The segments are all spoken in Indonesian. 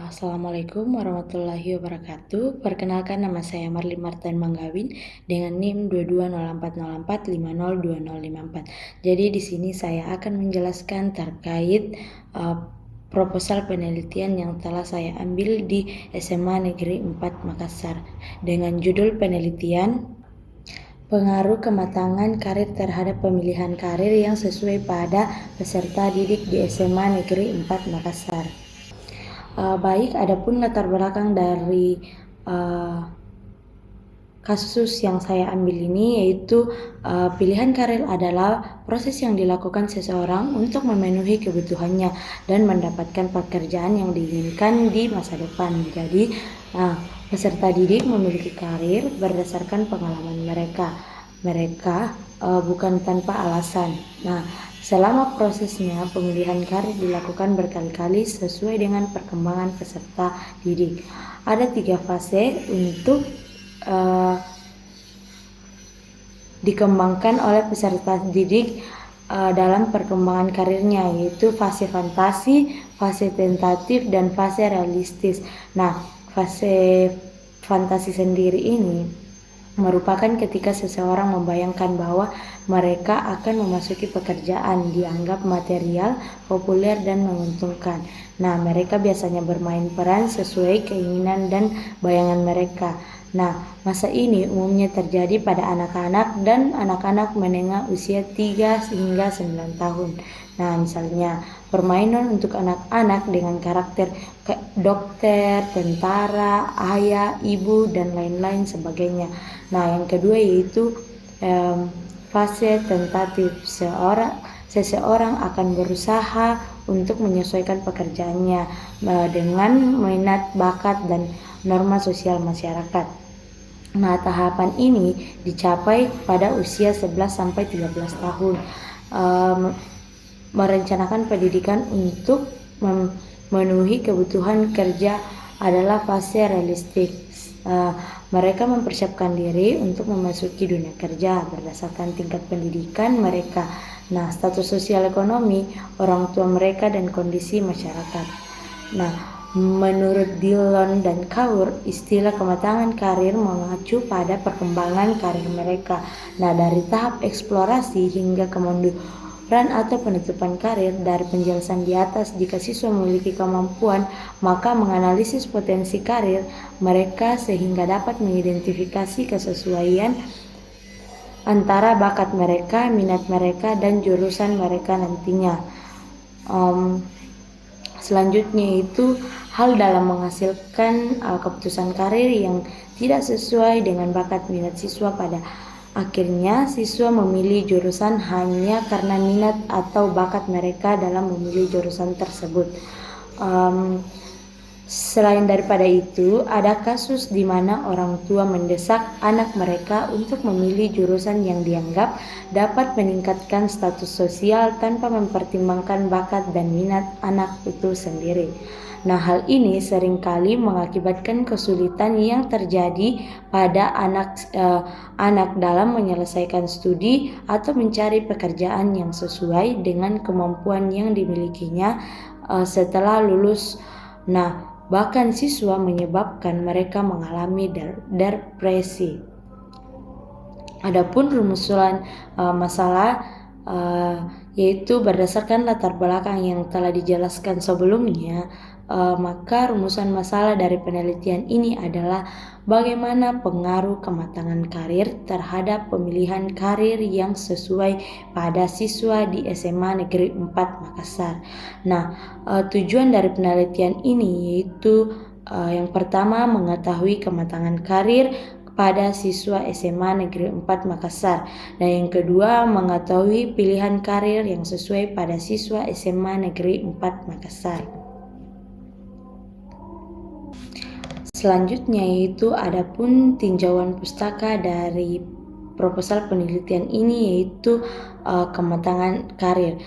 Assalamualaikum warahmatullahi wabarakatuh. Perkenalkan, nama saya Marlin Martin Manggawin dengan NIM 220845020054. Jadi di sini saya akan menjelaskan terkait proposal penelitian yang telah saya ambil di SMA Negeri 4 Makassar dengan judul penelitian pengaruh kematangan karir terhadap pemilihan karir yang sesuai pada peserta didik di SMA Negeri 4 Makassar. Baik, adapun latar belakang dari kasus yang saya ambil ini yaitu pilihan karir adalah proses yang dilakukan seseorang untuk memenuhi kebutuhannya dan mendapatkan pekerjaan yang diinginkan di masa depan. Jadi peserta didik memiliki karir berdasarkan pengalaman mereka. Mereka bukan tanpa alasan. Selama prosesnya, pemilihan karir dilakukan berkali-kali sesuai dengan perkembangan peserta didik. Ada 3 fase untuk dikembangkan oleh peserta didik dalam perkembangan karirnya, yaitu fase fantasi, fase tentatif, dan fase realistis. Fase fantasi sendiri ini merupakan ketika seseorang membayangkan bahwa mereka akan memasuki pekerjaan dianggap material, populer, dan menguntungkan. Mereka biasanya bermain peran sesuai keinginan dan bayangan mereka. Masa ini umumnya terjadi pada anak-anak dan anak-anak menengah usia 3 hingga 9 tahun. Misalnya permainan untuk anak-anak dengan karakter dokter, tentara, ayah, ibu, dan lain-lain sebagainya. Yang kedua yaitu fase tentatif. Seseorang akan berusaha untuk menyesuaikan pekerjaannya dengan minat, bakat, dan norma sosial masyarakat. Tahapan ini dicapai pada usia 11-13 tahun. Merencanakan pendidikan untuk memenuhi kebutuhan kerja adalah fase realistik. Mereka mempersiapkan diri untuk memasuki dunia kerja berdasarkan tingkat pendidikan mereka, status sosial ekonomi, orang tua mereka, dan kondisi masyarakat. Menurut Dillon dan Kaur, istilah kematangan karir mengacu pada perkembangan karir mereka. Dari tahap eksplorasi hingga kemunduran atau penutupan karir. Dari penjelasan di atas, jika siswa memiliki kemampuan, maka menganalisis potensi karir mereka sehingga dapat mengidentifikasi kesesuaian antara bakat mereka, minat mereka, dan jurusan mereka nantinya. Selanjutnya itu hal dalam menghasilkan keputusan karir yang tidak sesuai dengan bakat minat siswa. Pada akhirnya siswa memilih jurusan hanya karena minat atau bakat mereka dalam memilih jurusan tersebut. Selain daripada itu, ada kasus di mana orang tua mendesak anak mereka untuk memilih jurusan yang dianggap dapat meningkatkan status sosial tanpa mempertimbangkan bakat dan minat anak itu sendiri. Hal ini seringkali mengakibatkan kesulitan yang terjadi pada anak dalam menyelesaikan studi atau mencari pekerjaan yang sesuai dengan kemampuan yang dimilikinya setelah lulus. Bahkan siswa menyebabkan mereka mengalami depresi. Adapun rumusan masalah yaitu berdasarkan latar belakang yang telah dijelaskan sebelumnya, maka rumusan masalah dari penelitian ini adalah bagaimana pengaruh kematangan karir terhadap pemilihan karir yang sesuai pada siswa di SMA Negeri 4 Makassar. Tujuan dari penelitian ini yaitu yang pertama, mengetahui kematangan karir pada siswa SMA Negeri 4 Makassar, dan yang kedua, mengetahui pilihan karir yang sesuai pada siswa SMA Negeri 4 Makassar. Selanjutnya yaitu adapun tinjauan pustaka dari proposal penelitian ini yaitu kematangan karir.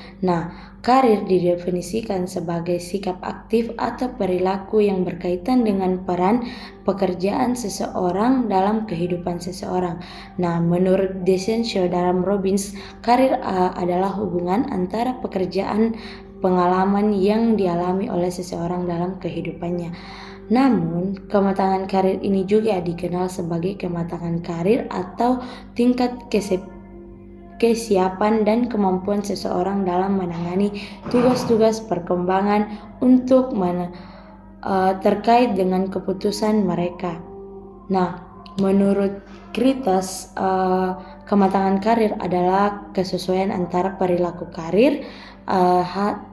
Karir didefinisikan sebagai sikap aktif atau perilaku yang berkaitan dengan peran pekerjaan seseorang dalam kehidupan seseorang. Menurut Desenshaw dalam Robbins, karir adalah hubungan antara pekerjaan pengalaman yang dialami oleh seseorang dalam kehidupannya. Namun, kematangan karir ini juga dikenal sebagai kematangan karir atau tingkat kesiapan dan kemampuan seseorang dalam menangani tugas-tugas perkembangan untuk terkait dengan keputusan mereka. Nah, menurut Kritas, kematangan karir adalah kesesuaian antara perilaku karir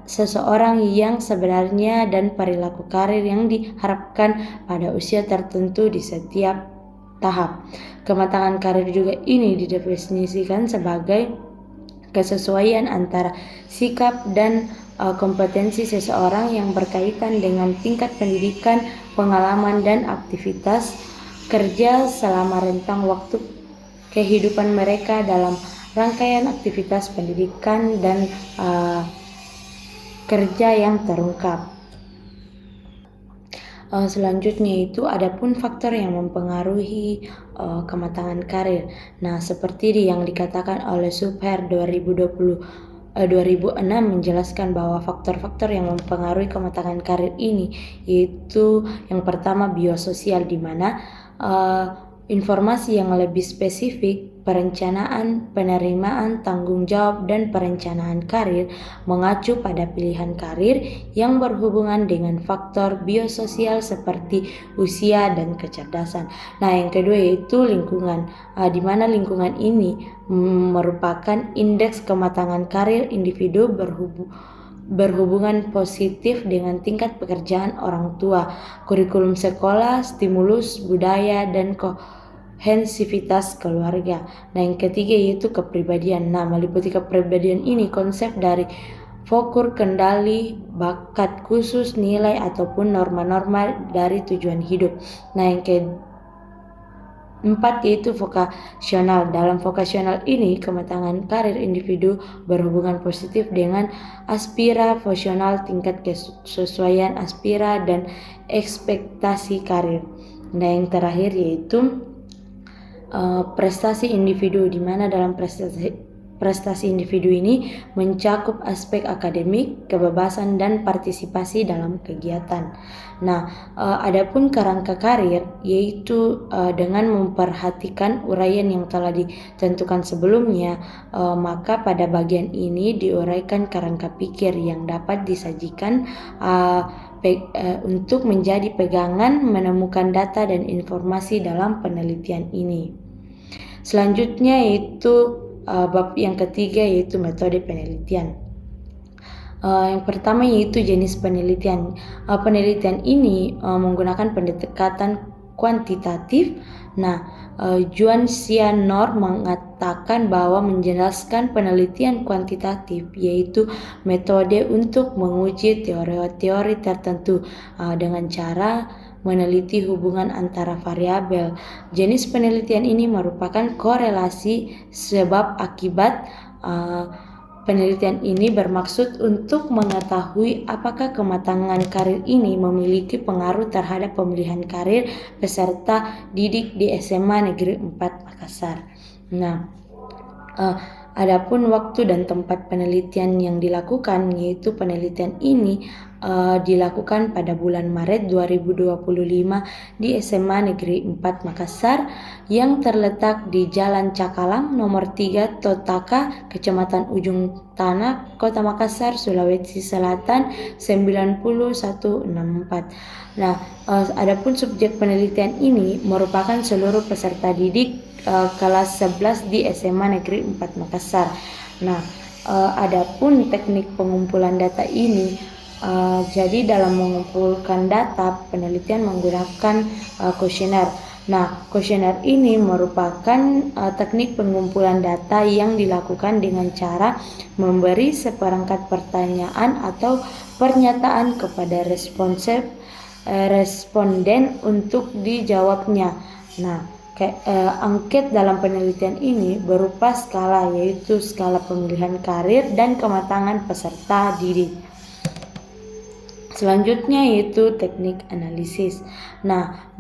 seseorang yang sebenarnya dan perilaku karir yang diharapkan pada usia tertentu di setiap tahap. Kematangan karir juga ini didefinisikan sebagai kesesuaian antara sikap dan kompetensi seseorang yang berkaitan dengan tingkat pendidikan, pengalaman, dan aktivitas kerja selama rentang waktu kehidupan mereka dalam rangkaian aktivitas pendidikan dan kerja yang terungkap. Selanjutnya itu adapun faktor yang mempengaruhi kematangan karir. Nah, seperti yang dikatakan oleh Subher 2006 menjelaskan bahwa faktor-faktor yang mempengaruhi kematangan karir ini yaitu yang pertama biososial, di mana informasi yang lebih spesifik, perencanaan, penerimaan, tanggung jawab, dan perencanaan karir mengacu pada pilihan karir yang berhubungan dengan faktor biososial seperti usia dan kecerdasan. Nah, yang kedua yaitu lingkungan, di mana lingkungan ini merupakan indeks kematangan karir individu berhubungan positif dengan tingkat pekerjaan orang tua, kurikulum sekolah, stimulus budaya, dan kohensivitas keluarga. Nah, yang ketiga yaitu kepribadian. Nah, meliputi kepribadian ini konsep dari fokus kendali, bakat khusus, nilai ataupun norma-norma dari tujuan hidup. Nah, yang keempat yaitu vokasional. Dalam vokasional ini, kematangan karir individu berhubungan positif dengan aspirasional, tingkat kesesuaian aspira dan ekspektasi karir. Nah, yang terakhir yaitu prestasi individu, di mana dalam prestasi individu ini mencakup aspek akademik, kebebasan, dan partisipasi dalam kegiatan. Nah, adapun kerangka karir yaitu dengan memperhatikan uraian yang telah ditentukan sebelumnya, maka pada bagian ini diuraikan kerangka pikir yang dapat disajikan untuk menjadi pegangan menemukan data dan informasi dalam penelitian ini. Selanjutnya yaitu bab yang ketiga yaitu metode penelitian. Yang pertama yaitu jenis penelitian. Penelitian ini menggunakan pendekatan kuantitatif. Nah, Juan Sianor mengatakan bahwa menjelaskan penelitian kuantitatif yaitu metode untuk menguji teori-teori tertentu dengan cara meneliti hubungan antara variabel. Jenis penelitian ini merupakan korelasi sebab akibat. Penelitian ini bermaksud untuk mengetahui apakah kematangan karir ini memiliki pengaruh terhadap pemilihan karir peserta didik di SMA Negeri 4 Makassar. Nah, adapun waktu dan tempat penelitian yang dilakukan, yaitu penelitian ini dilakukan pada bulan Maret 2025 di SMA Negeri 4 Makassar yang terletak di Jalan Cakalang nomor 3 Totaka, Kecamatan Ujung Tanah, Kota Makassar, Sulawesi Selatan 90164. Nah, adapun subjek penelitian ini merupakan seluruh peserta didik kelas 11 di SMA Negeri 4 Makassar. Nah, adapun teknik pengumpulan data ini, jadi dalam mengumpulkan data, penelitian menggunakan kuesioner. Nah, kuesioner ini merupakan teknik pengumpulan data yang dilakukan dengan cara memberi seperangkat pertanyaan atau pernyataan kepada responden untuk dijawabnya. Nah, angket dalam penelitian ini berupa skala, yaitu skala pemilihan karir dan kematangan peserta didik. Selanjutnya yaitu teknik analisis. Nah,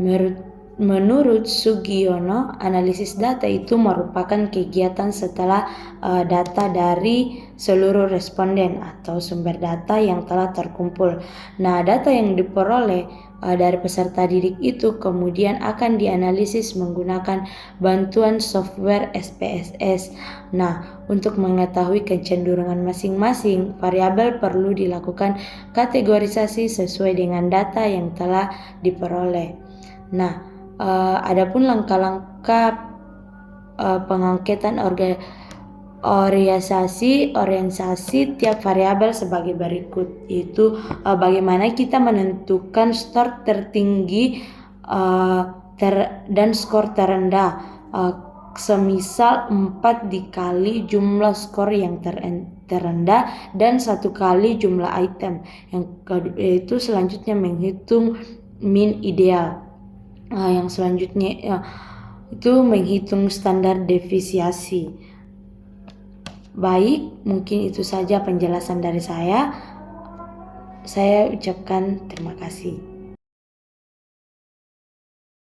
Menurut Sugiono, analisis data itu merupakan kegiatan setelah data dari seluruh responden atau sumber data yang telah terkumpul. Nah, data yang diperoleh dari peserta didik itu kemudian akan dianalisis menggunakan bantuan software SPSS. Nah, untuk mengetahui kecenderungan masing-masing variabel perlu dilakukan kategorisasi sesuai dengan data yang telah diperoleh. Nah, adapun langkah-langkah pengangkatan orientasi tiap variabel sebagai berikut, yaitu bagaimana kita menentukan skor tertinggi dan skor terendah. Semisal 4 dikali jumlah skor yang terendah dan 1 kali jumlah item. Itu selanjutnya menghitung mean ideal. Yang selanjutnya itu menghitung standar deviasi. Baik, mungkin itu saja penjelasan dari saya. Saya ucapkan terima kasih.